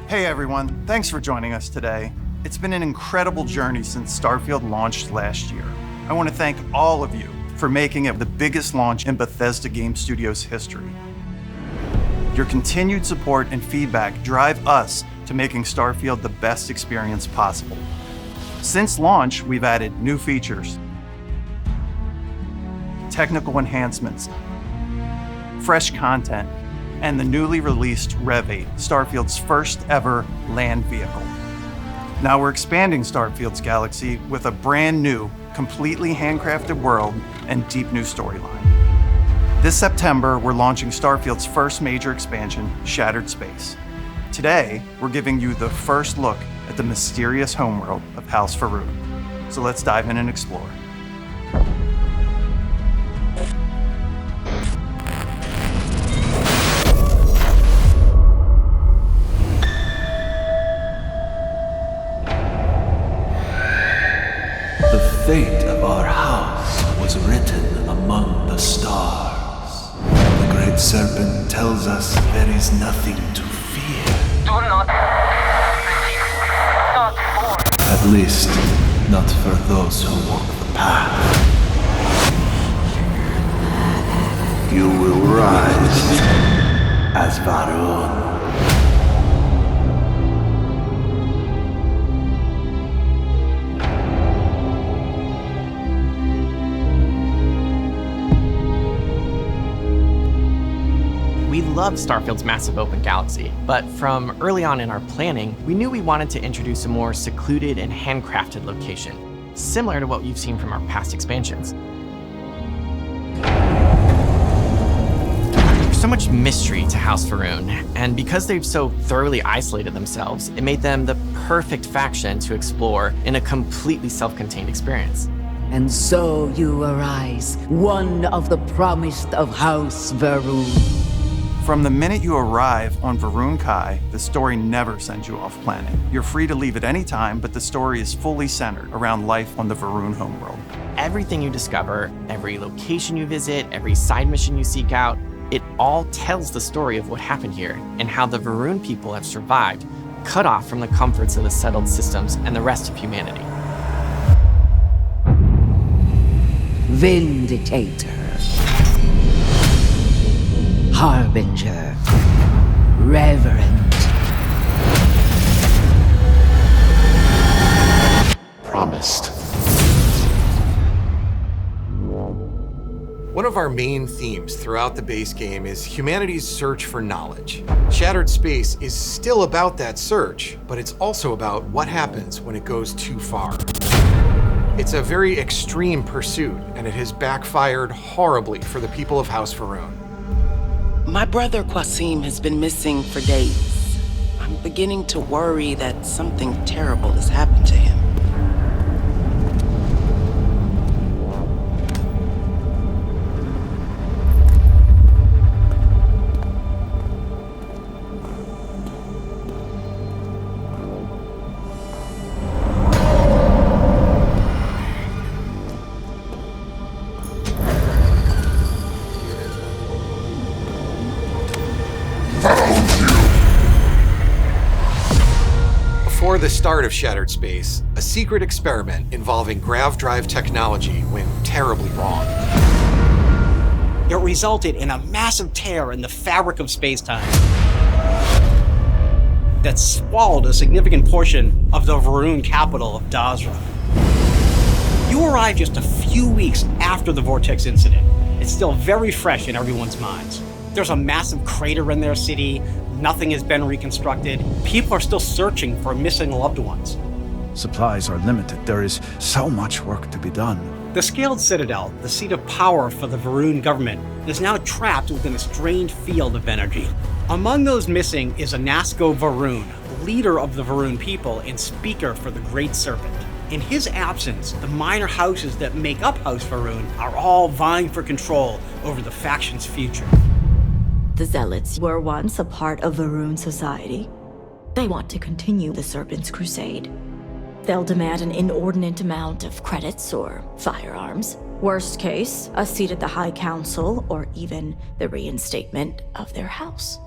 Hey everyone, thanks for joining us today. It's been an incredible journey since Starfield launched last year. I want to thank all of you for making it the biggest launch in Bethesda Game Studios history. Your continued support and feedback drive us to making Starfield the best experience possible. Since launch, we've added new features, technical enhancements, fresh content, and the newly released Rev 8, Starfield's first ever land vehicle. Now we're expanding Starfield's galaxy with a brand new, completely handcrafted world and deep new storyline. This September, we're launching Starfield's first major expansion, Shattered Space. Today, we're giving you the first look at the mysterious homeworld of House Faroon. So let's dive in and explore. The fate of our house was written among the stars. The Great Serpent tells us there is nothing to fear. Do not believe. Not more. At least, not for those who walk the path. You will rise as Varun. We love Starfield's massive open galaxy, but from early on in our planning, we knew we wanted to introduce a more secluded and handcrafted location, similar to what you've seen from our past expansions. There's so much mystery to House Faroon, and because they've so thoroughly isolated themselves, it made them the perfect faction to explore in a completely self-contained experience. And so you arise, one of the promised of House Faroon. From the minute you arrive on Varun Kai, the story never sends you off planet. You're free to leave at any time, but the story is fully centered around life on the Varun homeworld. Everything you discover, every location you visit, every side mission you seek out, it all tells the story of what happened here and how the Varun people have survived, cut off from the comforts of the settled systems and the rest of humanity. Vindicator. Harbinger. Reverend. Promised. One of our main themes throughout the base game is humanity's search for knowledge. Shattered Space is still about that search, but it's also about what happens when it goes too far. It's a very extreme pursuit, and it has backfired horribly for the people of House Faroon. My brother Qasim has been missing for days. I'm beginning to worry that something terrible has happened to him. Before the start of Shattered Space, a secret experiment involving grav drive technology went terribly wrong. It resulted in a massive tear in the fabric of space-time that swallowed a significant portion of the Varun capital of Dazra. You arrived just a few weeks after the Vortex incident. It's still very fresh in everyone's minds. There's a massive crater in their city. Nothing has been reconstructed. People are still searching for missing loved ones. Supplies are limited. There is so much work to be done. The Scaled Citadel, the seat of power for the Varun government, is now trapped within a strange field of energy. Among those missing is Anasco Varun, leader of the Varun people and speaker for the Great Serpent. In his absence, the minor houses that make up House Faroon are all vying for control over the faction's future. The Zealots were once a part of Varun society. They want to continue the Serpent's crusade. They'll demand an inordinate amount of credits or firearms. Worst case, a seat at the High Council or even the reinstatement of their house.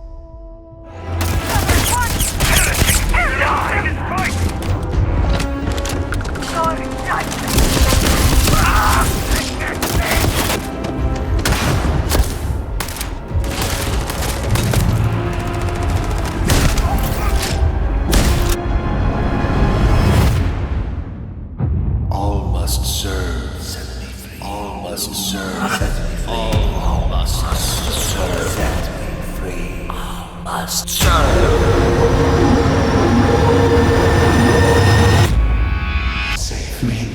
All must serve. Set me free. All must serve. Set me free. All must serve. Set me free. All must Save me.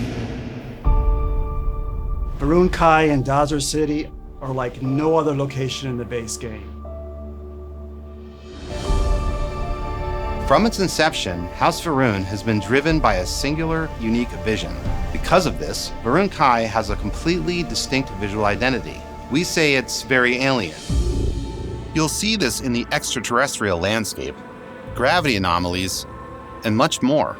Varun Kai and Dazra City are like no other location in the base game. From its inception, House Varun has been driven by a singular, unique vision. Because of this, Varun Kai has a completely distinct visual identity. We say it's very alien. You'll see this in the extraterrestrial landscape, gravity anomalies, and much more.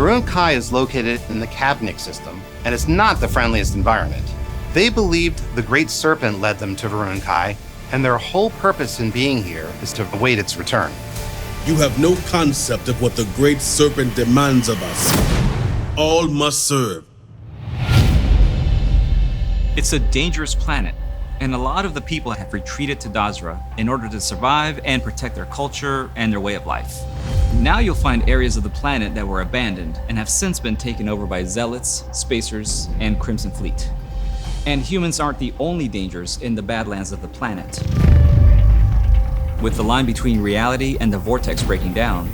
Varun Kai is located in the Kavnik system, and it's not the friendliest environment. They believed the Great Serpent led them to Varun Kai, and their whole purpose in being here is to await its return. You have no concept of what the Great Serpent demands of us. All must serve. It's a dangerous planet, and a lot of the people have retreated to Dazra in order to survive and protect their culture and their way of life. Now you'll find areas of the planet that were abandoned and have since been taken over by Zealots, Spacers, and Crimson Fleet. And humans aren't the only dangers in the Badlands of the planet. With the line between reality and the vortex breaking down,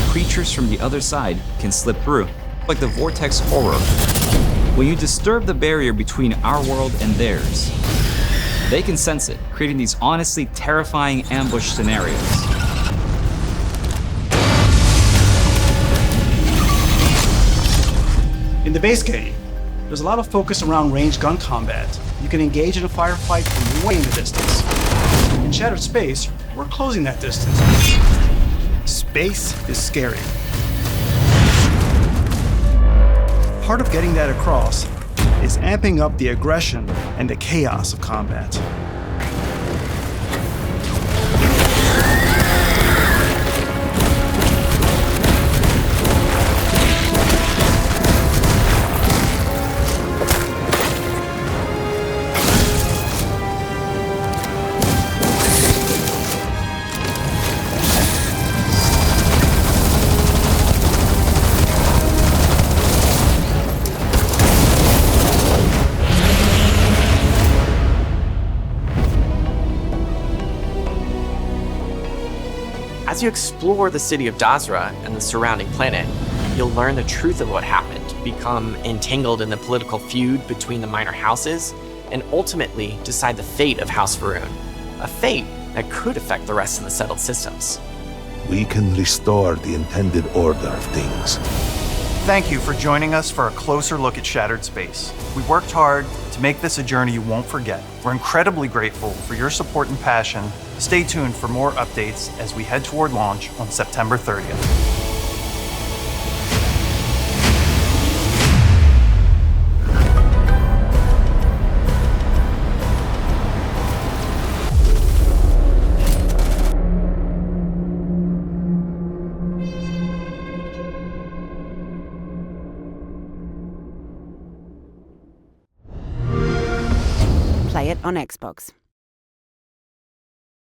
creatures from the other side can slip through, like the vortex horror. When you disturb the barrier between our world and theirs, they can sense it, creating these honestly terrifying ambush scenarios. In the base game, there's a lot of focus around ranged gun combat. You can engage in a firefight from way in the distance. In Shattered Space, we're closing that distance. Space is scary. Part of getting that across is amping up the aggression and the chaos of combat. As you explore the city of Dazra and the surrounding planet, you'll learn the truth of what happened, become entangled in the political feud between the minor houses, and ultimately decide the fate of House Varun, a fate that could affect the rest of the settled systems. We can restore the intended order of things. Thank you for joining us for a closer look at Shattered Space. We worked hard to make this a journey you won't forget. We're incredibly grateful for your support and passion. Stay tuned for more updates as we head toward launch on September 30th. Play it on Xbox.